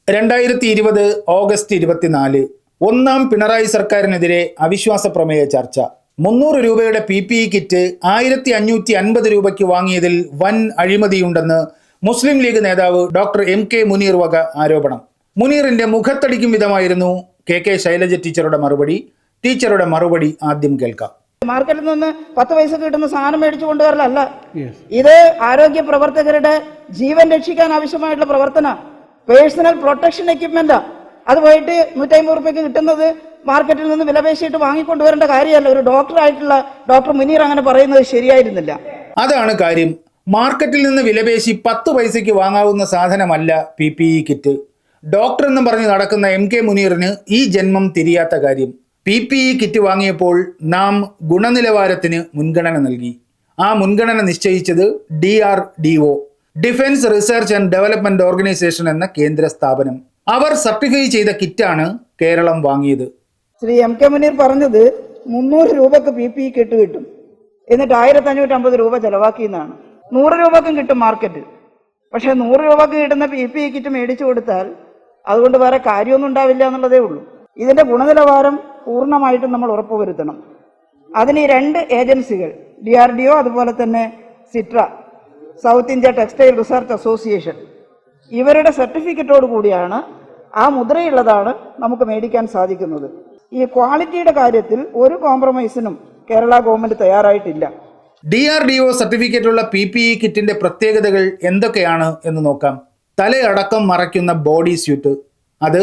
2020 August 24 ഒന്നാം പിണറായി സർക്കാരിനെതിരെ അവിശ്വാസ പ്രമേയ ചർച്ച. 300 രൂപയുടെ PPE കിറ്റ് 1550 രൂപയ്ക്ക് വാങ്ങിയതിൽ വൻ അഴിമതിയുണ്ടെന്ന് മുസ്ലിം ലീഗ് നേതാവ് ഡോക്ടർ MK മുനീർ വക ആരോപണം. മുനീറിന്റെ മുഖത്തടിക്കും വിധമായിരുന്നു KK ശൈലജ ടീച്ചറുടെ മറുപടി ആദ്യം കേൾക്കാം. മാർക്കറ്റിൽ നിന്ന് 10 പൈസ കിട്ടുന്ന സാധനം മേടിച്ചു കൊണ്ടുവരലല്ല. ഇത് ആരോഗ്യ പ്രവർത്തകരുടെ ജീവൻ രക്ഷിക്കാൻ ആവശ്യമായിട്ടുള്ള പ്രവർത്തന പേഴ്സണൽ പ്രൊട്ടക്ഷൻ എക്യുപ്മെന്റാ. അത് പോയിട്ട് 150 രൂപയ്ക്ക് കിട്ടുന്നത് മാർക്കറ്റിൽ നിന്ന് വിലപേശിയിട്ട് വാങ്ങിക്കൊണ്ടുവരേണ്ട കാര്യമല്ല. ഒരു ഡോക്ടറായിട്ടുള്ള ഡോക്ടർ മുനീർ അങ്ങനെ പറയുന്നത് ശരിയായിരുന്നില്ല. അതാണ് കാര്യം. മാർക്കറ്റിൽ നിന്ന് വിലപേശി 10 പൈസയ്ക്ക് വാങ്ങാവുന്ന സാധനമല്ല PPE കിറ്റ്. ഡോക്ടർ എന്നും പറഞ്ഞ് നടക്കുന്ന MK മുനീറിന് ഈ ജന്മം തിരിയാത്ത കാര്യം. PPE കിറ്റ് വാങ്ങിയപ്പോൾ നാം ഗുണനിലവാരത്തിന് മുൻഗണന നൽകി. ആ മുൻഗണന നിശ്ചയിച്ചത് DRDO, defence research and development organisation എന്ന കേന്ദ്ര സ്ഥാപനം. അവർ സർട്ടിഫൈ ചെയ്ത കിറ്റാണ് കേരളം വാങ്ങിയത്. ശ്രീ MK മുനീർ പറഞ്ഞത് 300 രൂപക്ക് PPE കിറ്റ് കിട്ടും, എന്നിട്ട് 1550 രൂപ ചെലവാക്കിയെന്നാണ്. 100 രൂപക്കും കിട്ടും മാർക്കറ്റിൽ. പക്ഷെ 100 രൂപക്ക് കിട്ടുന്ന PPE കിറ്റ് മേടിച്ചു കൊടുത്താൽ അതുകൊണ്ട് വേറെ കാര്യമൊന്നും ഉണ്ടാവില്ല എന്നുള്ളതേ ഉള്ളൂ. ഇതിന്റെ ഗുണനിലവാരം പൂർണ്ണമായിട്ടും നമ്മൾ ഉറപ്പുവരുത്തണം. അതിന് 2 ഏജൻസികൾ, DRDO അതുപോലെ തന്നെ SITRA, south India textile research association, ഇവരുടെ സർട്ടിഫിക്കറ്റോട് കൂടിയാണ്, ആ മുദ്രയുള്ളതാണ് നമുക്ക് മേടിക്കാൻ സാധിക്കുന്നത്. ഈ ക്വാളിറ്റിയുടെ കാര്യത്തിൽ ഒരു കോംപ്രമൈസിനും കേരള ഗവൺമെന്റ് തയ്യാറായിട്ടില്ല. DRDO സർട്ടിഫിക്കറ്റുള്ള PPE കിറ്റിന്റെ പ്രത്യേകതകൾ എന്തൊക്കെയാണ് എന്ന് നോക്കാം. തലയടക്കം മറയ്ക്കുന്ന ബോഡി സ്യൂട്ട്. അത്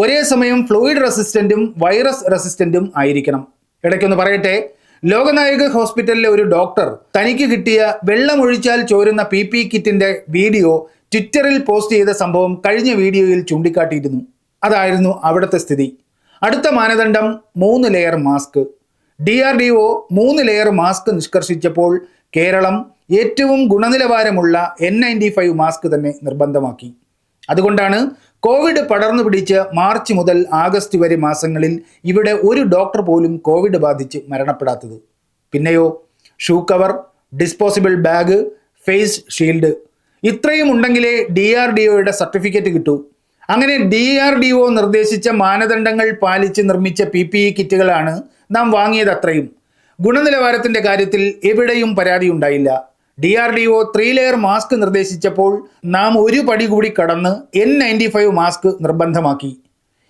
ഒരേ സമയം ഫ്ലൂയിഡ് റെസിസ്റ്റന്റും വൈറസ് റെസിസ്റ്റന്റും ആയിരിക്കണം. ഇടയ്ക്കൊന്ന് പറയട്ടെ, ലോകനായക ഹോസ്പിറ്റലിലെ ഒരു ഡോക്ടർ തനിക്ക് കിട്ടിയ വെള്ളമൊഴിച്ചാൽ ചോരുന്ന PPE കിറ്റിന്റെ വീഡിയോ ട്വിറ്ററിൽ പോസ്റ്റ് ചെയ്ത സംഭവം കഴിഞ്ഞ വീഡിയോയിൽ ചൂണ്ടിക്കാട്ടിയിരുന്നു. അതായിരുന്നു അവിടുത്തെ സ്ഥിതി. അടുത്ത മാനദണ്ഡം 3 layer mask. DRDO 3 layer mask നിഷ്കർഷിച്ചപ്പോൾ കേരളം ഏറ്റവും ഗുണനിലവാരമുള്ള N95 മാസ്ക് തന്നെ നിർബന്ധമാക്കി. അതുകൊണ്ടാണ് കോവിഡ് പടർന്നു പിടിച്ച് മാർച്ച് മുതൽ ആഗസ്റ്റ് വരെ മാസങ്ങളിൽ ഇവിടെ ഒരു ഡോക്ടർ പോലും കോവിഡ് ബാധിച്ച് മരണപ്പെടാത്തത്. പിന്നെയോ shoe cover, disposable bag, face shield, ഇത്രയും ഉണ്ടെങ്കിലേ DRDOയുടെ സർട്ടിഫിക്കറ്റ് കിട്ടൂ. അങ്ങനെ DRDO നിർദ്ദേശിച്ച മാനദണ്ഡങ്ങൾ പാലിച്ച് നിർമ്മിച്ച PPE കിറ്റുകളാണ് നാം വാങ്ങിയത്. അത്രയും ഗുണനിലവാരത്തിന്റെ കാര്യത്തിൽ എവിടെയും പരാതി ഉണ്ടായില്ല. DRDO 3 ലെയർ മാസ്ക് നിർദ്ദേശിച്ചപ്പോൾ നാം ഒരു പടി കൂടി കടന്ന് N95 മാസ്ക് നിർബന്ധമാക്കി.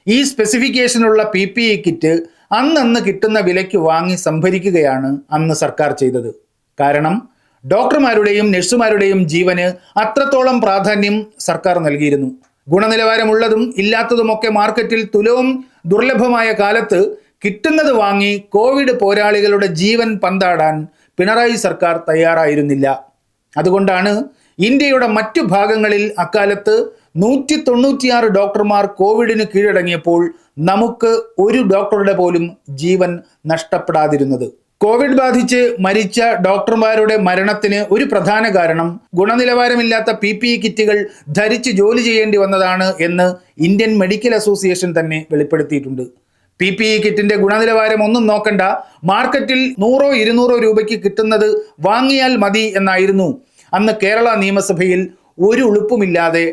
ഈ സ്പെസിഫിക്കേഷനുള്ള PPE കിറ്റ് അന്നന്ന് കിട്ടുന്ന വിലയ്ക്ക് വാങ്ങി സംഭരിക്കുകയാണ് അന്ന് സർക്കാർ ചെയ്തത്. കാരണം ഡോക്ടർമാരുടെയും നഴ്സുമാരുടെയും ജീവന് അത്രത്തോളം പ്രാധാന്യം സർക്കാർ നൽകിയിരുന്നു. ഗുണനിലവാരമുള്ളതും ഇല്ലാത്തതുമൊക്കെ മാർക്കറ്റിൽ തുലവും ദുർലഭമായ കാലത്ത് കിട്ടുന്നത് വാങ്ങി കോവിഡ് പോരാളികളുടെ ജീവൻ പന്താടാൻ പിണറായി സർക്കാർ തയ്യാറായിരുന്നില്ല. അതുകൊണ്ടാണ് ഇന്ത്യയുടെ മറ്റു ഭാഗങ്ങളിൽ അക്കാലത്ത് 196 ഡോക്ടർമാർ കോവിഡിന് കീഴടങ്ങിയപ്പോൾ നമുക്ക് ഒരു ഡോക്ടറുടെ പോലും ജീവൻ നഷ്ടപ്പെടാതിരുന്നത്. കോവിഡ് ബാധിച്ച് മരിച്ച ഡോക്ടർമാരുടെ മരണത്തിന് ഒരു പ്രധാന കാരണം ഗുണനിലവാരമില്ലാത്ത PPE കിറ്റുകൾ ധരിച്ച് ജോലി ചെയ്യേണ്ടി വന്നതാണ് എന്ന് ഇന്ത്യൻ മെഡിക്കൽ അസോസിയേഷൻ തന്നെ വെളിപ്പെടുത്തിയിട്ടുണ്ട്. PPE കിറ്റിന്റെ ഗുണനിലവാരം ഒന്നും നോക്കണ്ട, മാർക്കറ്റിൽ 100-200 രൂപയ്ക്ക് കിട്ടുന്നത് വാങ്ങിയാൽ മതി എന്നായിരുന്നു അന്ന് കേരള നിയമസഭയിൽ ഒരു ഉളുപ്പുമില്ലാതെ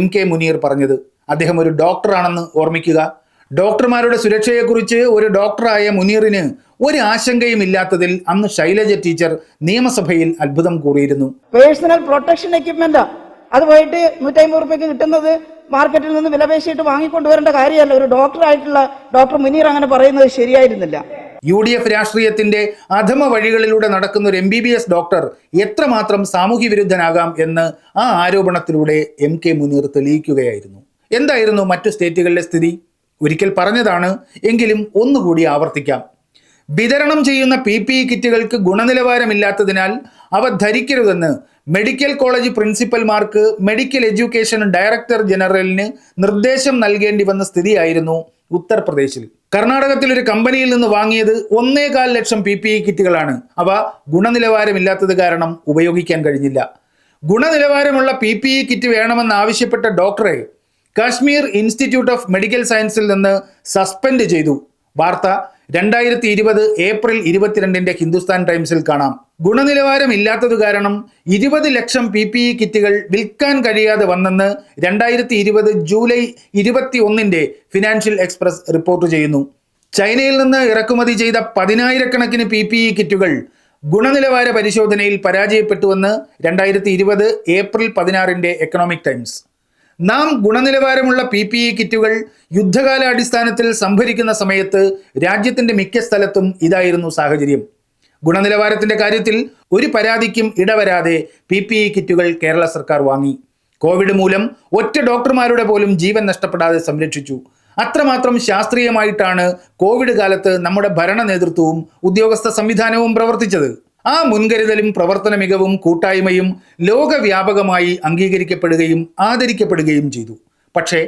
MK മുനീർ പറഞ്ഞത്. അദ്ദേഹം ഒരു ഡോക്ടറാണെന്ന് ഓർമ്മിക്കുക. ഡോക്ടർമാരുടെ സുരക്ഷയെക്കുറിച്ച് ഒരു ഡോക്ടറായ മുനീറിന് ഒരു ആശങ്കയും ഇല്ലാത്തതിൽ അന്ന് ശൈലജ ടീച്ചർ നിയമസഭയിൽ അത്ഭുതം കൂറിയിരുന്നു. Personal protection എക്യുപ്മെന്റാ. അത് പോയിട്ട് 150 രൂപയ്ക്ക് കിട്ടുന്നത് മാർക്കറ്റിൽ നിന്ന് വിലപേശിയിട്ട് വാങ്ങിക്കൊണ്ടുവരേണ്ട കാര്യമല്ല. ഒരു ഡോക്ടറായിട്ടുള്ള ഡോക്ടർ മുനീർ അങ്ങനെ പറയുന്നത് ശരിയായിരുന്നില്ല. UDF രാഷ്ട്രീയത്തിന്റെ അധമ വഴികളിലൂടെ നടക്കുന്ന ഒരു MBBS ഡോക്ടർ എത്രമാത്രം സാമൂഹ്യ വിരുദ്ധനാകാം എന്ന് ആ ആരോപണത്തിലൂടെ MK മുനീർ തെളിയിക്കുകയായിരുന്നു. എന്തായിരുന്നു മറ്റു സ്റ്റേറ്റുകളിലെ സ്ഥിതി? ഒരിക്കൽ പറഞ്ഞതാണ്, എങ്കിലും ഒന്നുകൂടി ആവർത്തിക്കാം. വിതരണം ചെയ്യുന്ന PPE കിറ്റുകൾക്ക് ഗുണനിലവാരമില്ലാത്തതിനാൽ അവ ധരിക്കരുതെന്ന് മെഡിക്കൽ കോളേജ് പ്രിൻസിപ്പൽമാർക്ക് മെഡിക്കൽ എഡ്യൂക്കേഷൻ ഡയറക്ടർ ജനറലിന് നിർദ്ദേശം നൽകേണ്ടി വന്ന സ്ഥിതിയായിരുന്നു ഉത്തർപ്രദേശിൽ. കർണാടകത്തിൽ ഒരു കമ്പനിയിൽ നിന്ന് വാങ്ങിയത് 1.25 ലക്ഷം PPE കിറ്റുകളാണ്. അവ ഗുണനിലവാരമില്ലാത്തത് കാരണം ഉപയോഗിക്കാൻ കഴിഞ്ഞില്ല. ഗുണനിലവാരമുള്ള PPE കിറ്റ് വേണമെന്ന് ആവശ്യപ്പെട്ട ഡോക്ടറെ കാശ്മീർ ഇൻസ്റ്റിറ്റ്യൂട്ട് ഓഫ് മെഡിക്കൽ സയൻസിൽ നിന്ന് സസ്പെൻഡ് ചെയ്തു. വാർത്ത 2020 ഏപ്രിൽ 22 ഹിന്ദുസ്ഥാൻ ടൈംസിൽ കാണാം. ഗുണനിലവാരമില്ലാത്തത് കാരണം 20 ലക്ഷം PPE കിറ്റുകൾ വിൽക്കാൻ കഴിയാതെ വന്നെന്ന് 2020 ജൂലൈ 21 ഫിനാൻഷ്യൽ എക്സ്പ്രസ് റിപ്പോർട്ട് ചെയ്യുന്നു. ചൈനയിൽ നിന്ന് ഇറക്കുമതി ചെയ്ത 10,000-കണക്കിന് PPE കിറ്റുകൾ ഗുണനിലവാര പരിശോധനയിൽ പരാജയപ്പെട്ടുവെന്ന് 2020 ഏപ്രിൽ 16 എക്കണോമിക് ടൈംസ്. നാം ഗുണനിലവാരമുള്ള PPE കിറ്റുകൾ യുദ്ധകാലാടിസ്ഥാനത്തിൽ സംഭരിക്കുന്ന സമയത്ത് രാജ്യത്തിന്റെ മിക്ക സ്ഥലത്തും ഇതായിരുന്നു സാഹചര്യം. ഗുണനിലവാരത്തിന്റെ കാര്യത്തിൽ ഒരു പരാതിക്കും ഇടവരാതെ PPE കിറ്റുകൾ കേരള സർക്കാർ വാങ്ങി. കോവിഡ് മൂലം ഒറ്റ ഡോക്ടർമാരുടെ പോലും ജീവൻ നഷ്ടപ്പെടാതെ സംരക്ഷിച്ചു. അത്രമാത്രം ശാസ്ത്രീയമായിട്ടാണ് കോവിഡ് കാലത്ത് നമ്മുടെ ഭരണ നേതൃത്വവും ഉദ്യോഗസ്ഥ സംവിധാനവും പ്രവർത്തിച്ചത്. ആ മുൻകരുതലും പ്രവർത്തന മികവും കൂട്ടായ്മയും ലോകവ്യാപകമായി അംഗീകരിക്കപ്പെടുകയും ആദരിക്കപ്പെടുകയും ചെയ്തു. പക്ഷേ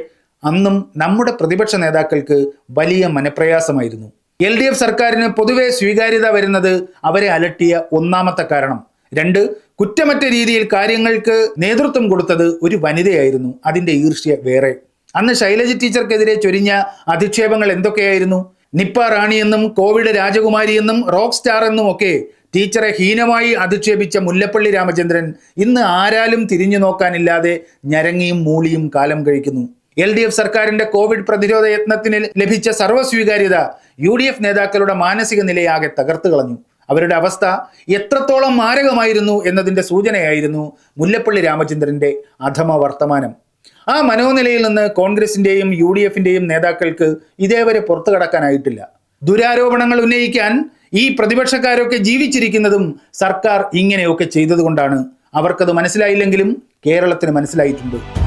അന്നും നമ്മുടെ പ്രതിപക്ഷ നേതാക്കൾക്ക് വലിയ മനപ്രയാസമായിരുന്നു. LDF സർക്കാരിന് പൊതുവെ സ്വീകാര്യത വരുന്നത് അവരെ അലട്ടിയ ഒന്നാമത്തെ കാരണം. 2, കുറ്റമറ്റ രീതിയിൽ കാര്യങ്ങൾക്ക് നേതൃത്വം കൊടുത്തത് ഒരു വനിതയായിരുന്നു. അതിന്റെ ഈർഷ്യ വേറെ. അന്ന് ശൈലജ ടീച്ചർക്കെതിരെ ചൊരിഞ്ഞ അധിക്ഷേപങ്ങൾ എന്തൊക്കെയായിരുന്നു? നിപ്പ റാണിയെന്നും കോവിഡ് രാജകുമാരിയെന്നും റോക്ക് സ്റ്റാർ എന്നും ഒക്കെ ടീച്ചറെ ഹീനമായി അധിക്ഷേപിച്ച മുല്ലപ്പള്ളി രാമചന്ദ്രൻ ഇന്ന് ആരാലും തിരിഞ്ഞു നോക്കാനില്ലാതെ ഞരങ്ങിയും മൂളിയും കാലം കഴിക്കുന്നു. LDF സർക്കാരിന്റെ കോവിഡ് പ്രതിരോധ യത്നത്തിന് ലഭിച്ച സർവ്വസ്വീകാര്യത UDF നേതാക്കളുടെ മാനസിക നിലയാകെ തകർത്തു കളഞ്ഞു. അവരുടെ അവസ്ഥ എത്രത്തോളം മാരകമായിരുന്നു എന്നതിന്റെ സൂചനയായിരുന്നു മുല്ലപ്പള്ളി രാമചന്ദ്രന്റെ അധമ വർത്തമാനം. ആ മനോനിലയിൽ നിന്ന് കോൺഗ്രസിന്റെയും UDFന്റെയും നേതാക്കൾക്ക് ഇതേവരെ പുറത്തു കടക്കാനായിട്ടില്ല. ദുരാരോപണങ്ങൾ ഉന്നയിക്കാൻ ഈ പ്രതിപക്ഷക്കാരൊക്കെ ജീവിച്ചിരിക്കുന്നതും സർക്കാർ ഇങ്ങനെയൊക്കെ ചെയ്തതുകൊണ്ടാണ്. അവർക്കത് മനസ്സിലായില്ലെങ്കിലും കേരളത്തിന് മനസ്സിലായിട്ടുണ്ട്.